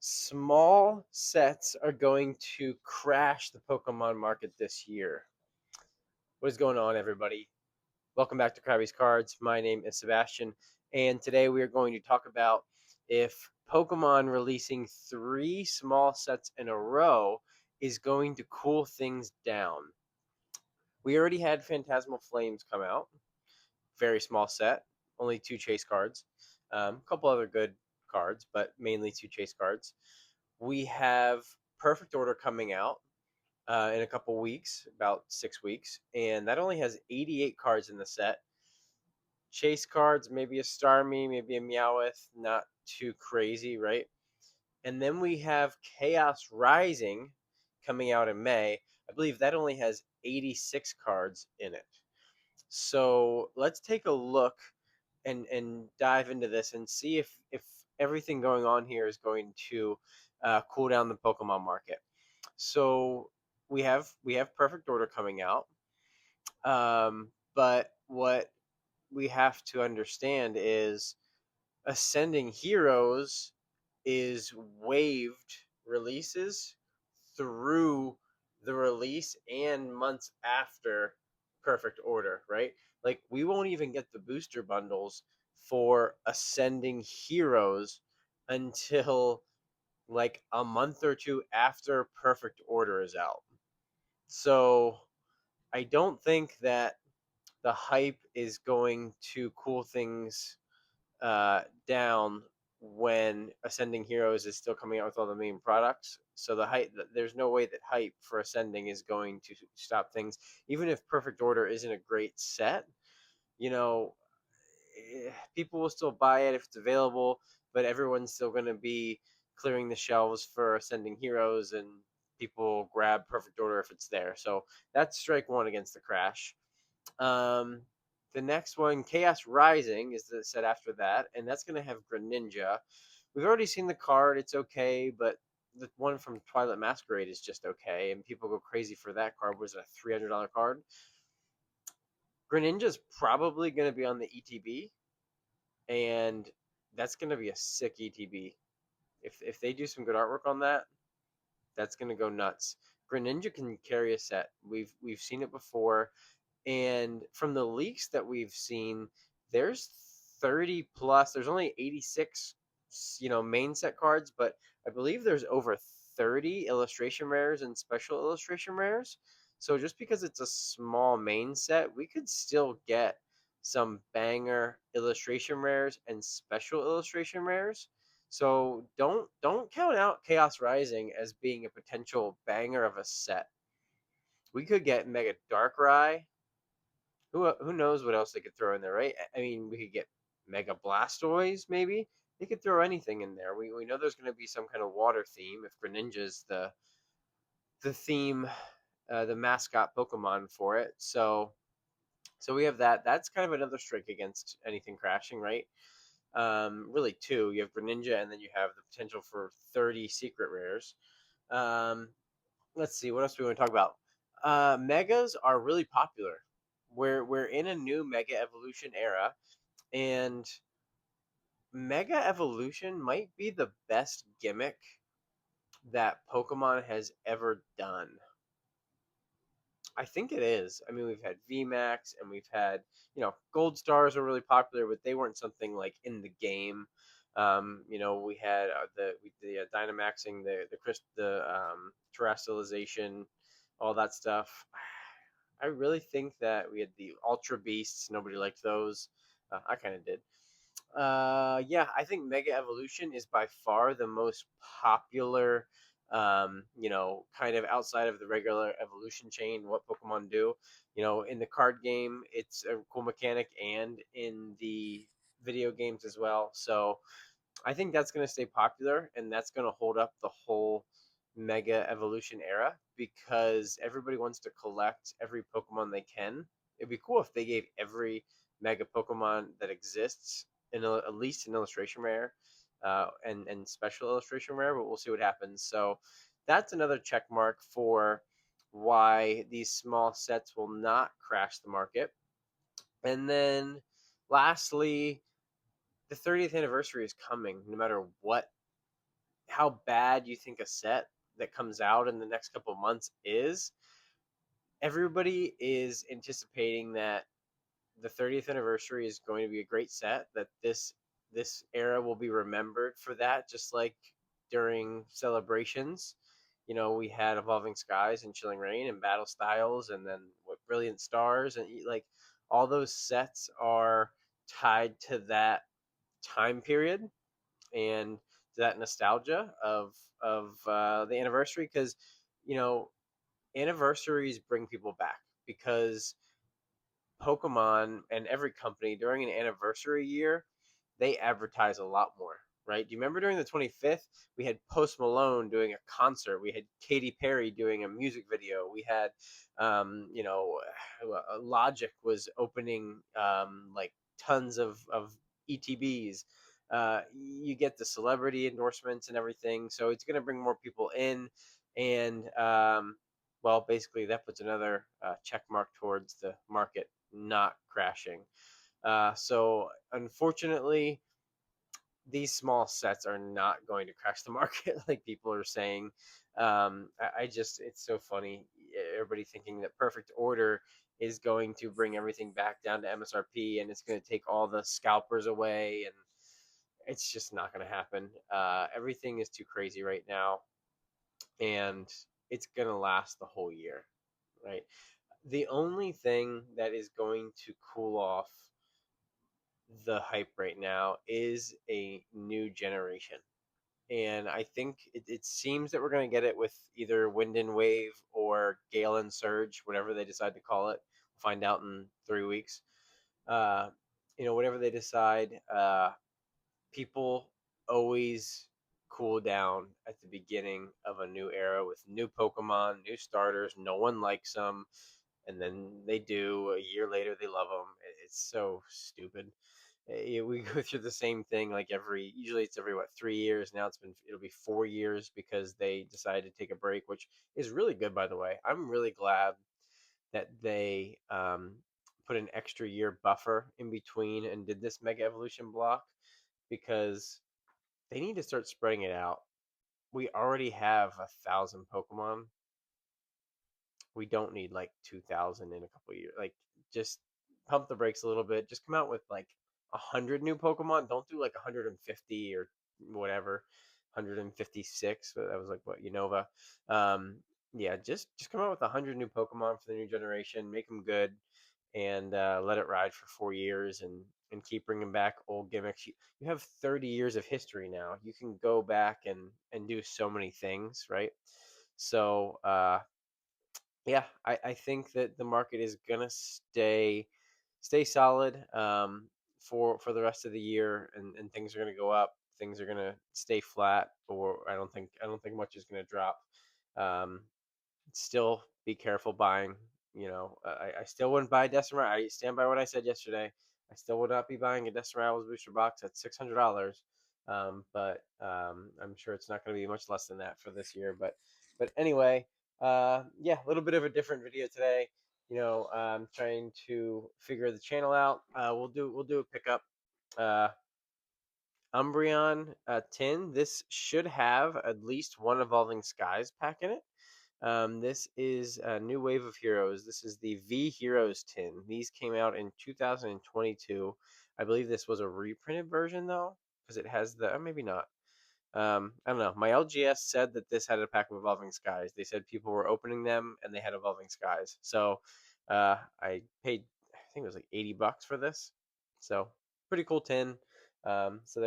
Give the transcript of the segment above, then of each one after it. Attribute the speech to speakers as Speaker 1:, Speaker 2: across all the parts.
Speaker 1: Small sets are going to crash the Pokemon market this year. What is going on, everybody? Welcome back to Krabby's Cards. My name is Sebastian, and today we are going to talk about if Pokemon releasing three small sets in a row is going to cool things down. We already had Phantasmal Flames come out, very small set, only two chase cards, a couple other good cards, but mainly two chase cards. We have Perfect Order coming out in a couple weeks, about 6 weeks, and that only has 88 cards in the set. Chase cards, maybe a Starmie, maybe a Meowth, not too crazy, right? And then we have Chaos Rising coming out in May. I believe that only has 86 cards in it. So let's take a look and dive into this and see if everything going on here is going to cool down the Pokemon market. So we have Perfect Order coming out, but what we have to understand is Ascending Heroes is waived releases through the release and months after Perfect Order, right? Like we won't even get the booster bundles for Ascending Heroes until like a month or two after Perfect Order is out. So I don't think that the hype is going to cool things down when Ascending Heroes is still coming out with all the main products. So the hype, there's no way that hype for Ascending is going to stop things. Even if Perfect Order isn't a great set, you know, people will still buy it if it's available, but everyone's still going to be clearing the shelves for Ascending Heroes, and people grab Perfect Order if it's there. So that's strike one against the crash. Um, the next one, Chaos Rising, is the set after that, and that's going to have Greninja. We've already seen the card; it's okay, but the one from Twilight Masquerade is just okay, and people go crazy for that card. Was it a $300 card? Greninja's probably going to be on the ETB, and that's going to be a sick ETB. If they do some good artwork on that, that's going to go nuts. Greninja can carry a set. We've seen it before. And from the leaks that we've seen, there's 30 plus. There's only 86, main set cards, but I believe there's over 30 illustration rares and special illustration rares. So just because it's a small main set, we could still get some banger illustration rares and special illustration rares. So don't count out Chaos Rising as being a potential banger of a set. We could get Mega Darkrai, who knows what else they could throw in there, right? I mean, we could get Mega Blastoise, maybe. They could throw anything in there. We know there's going to be some kind of water theme if Greninja's the theme, the mascot Pokemon for it. So we have that. That's kind of another strike against anything crashing, right? Really two. You have Greninja, and then you have the potential for 30 secret rares. Um, let's see what else do we want to talk about. Megas are really popular. We're in a new Mega Evolution era, and Mega Evolution might be the best gimmick that Pokemon has ever done. I think it is. I mean, we've had VMAX and we've had, Gold Stars are really popular, but they weren't something like in the game. We had the Dynamaxing, the terrestrialization, all that stuff. I really think that we had the Ultra Beasts. Nobody liked those. I kind of did. Yeah, I think Mega Evolution is by far the most popular, kind of outside of the regular evolution chain, what Pokemon do. In the card game, it's a cool mechanic, and in the video games as well. So I think that's going to stay popular, and that's going to hold up the whole Mega Evolution era because everybody wants to collect every Pokemon they can. It'd be cool if they gave every Mega Pokemon that exists at least an illustration rare, and special illustration rare. But we'll see what happens. So that's another check mark for why these small sets will not crash the market. And then lastly, the 30th anniversary is coming no matter what how bad you think a set that comes out in the next couple of months is, everybody is anticipating that the 30th anniversary is going to be a great set, that this era will be remembered for that, just like during celebrations. We had Evolving Skies and Chilling Reign and Battle Styles, and then what, Brilliant Stars, and like all those sets are tied to that time period and to that nostalgia of the anniversary, because you know anniversaries bring people back, because Pokemon and every company during an anniversary year, they advertise a lot more, right? Do you remember during the 25th, we had Post Malone doing a concert, we had Katy Perry doing a music video, we had, Logic was opening like tons of ETBs. You get the celebrity endorsements and everything, so it's going to bring more people in, and well, basically that puts another check mark towards the market not crashing. So unfortunately, these small sets are not going to crash the market like people are saying. I just, it's so funny. Everybody thinking that Perfect Order is going to bring everything back down to MSRP, and it's going to take all the scalpers away, and it's just not going to happen. Everything is too crazy right now, and it's going to last the whole year, right? The only thing that is going to cool off the hype right now is a new generation. And I think it seems that we're going to get it with either Wind and Wave or Gale and Surge, whatever they decide to call it. We'll find out in 3 weeks. Uh, whatever they decide, people always cool down at the beginning of a new era with new Pokemon, new starters. No one likes them, and then they do. A year later, they love them. It's so stupid. We go through the same thing like usually it's every what, 3 years. Now it'll be 4 years because they decided to take a break, which is really good, by the way. I'm really glad that they put an extra year buffer in between and did this Mega Evolution block, because they need to start spreading it out. We already have 1,000 Pokemon. We don't need like 2,000 in a couple of years. Like, just pump the brakes a little bit. Just come out with like 100 new Pokemon. Don't do like 150 or whatever, 156. That was like what, Unova. Um, yeah, just come out with 100 new Pokemon for the new generation. Make them good, and let it ride for 4 years, and keep bringing back old gimmicks. You have 30 years of history now. You can go back and do so many things, right? So yeah, I think that the market is gonna stay solid, for the rest of the year, and things are gonna go up. Things are gonna stay flat, or I don't think much is gonna drop. Um, Still be careful buying. I still wouldn't buy a Decimer. I stand by what I said yesterday. I still would not be buying a Decimeralis booster box at $600. But I'm sure it's not going to be much less than that for this year. But anyway, yeah, a little bit of a different video today. Trying to figure the channel out. We'll do a pickup. Uh, Umbreon tin. This should have at least one Evolving Skies pack in it. This is a new wave of heroes. This is the V Heroes tin. These came out in 2022. I believe this was a reprinted version though, because it has the, or maybe not. I don't know. My LGS said that this had a pack of Evolving Skies. They said people were opening them and they had Evolving Skies. So I paid, I think it was like $80 for this. So pretty cool tin. So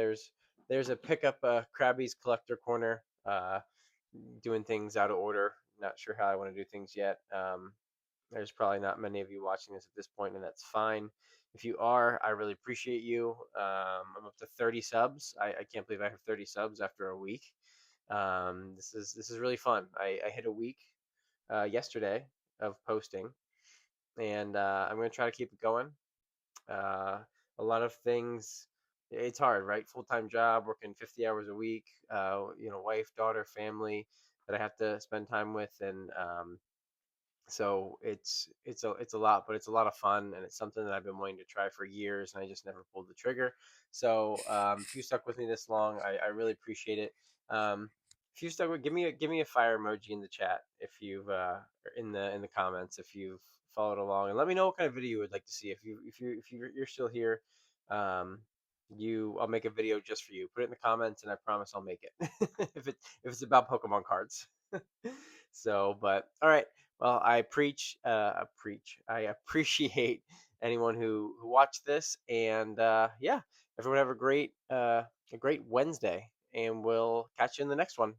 Speaker 1: there's a pickup Krabby's collector corner. Doing things out of order. Not sure how I want to do things yet. There's probably not many of you watching this at this point, and that's fine. If you are, I really appreciate you. I'm up to 30 subs. I can't believe I have 30 subs after a week. This is really fun. I hit a week yesterday of posting, and I'm gonna try to keep it going. Uh, a lot of things, it's hard, right? Full time job, working 50 hours a week. Wife, daughter, family that I have to spend time with, and so it's a lot, but it's a lot of fun, and it's something that I've been wanting to try for years, and I just never pulled the trigger. So if you stuck with me this long, I really appreciate it. if you stuck with, give me a fire emoji in the chat if you've in the comments if you've followed along, and let me know what kind of video you would like to see. If you're still here, um, I'll make a video just for you. Put it in the comments, and I promise I'll make it if it's about Pokemon cards. So, but all right. Well, I appreciate anyone who watched this, and yeah, everyone have a great Wednesday, and we'll catch you in the next one.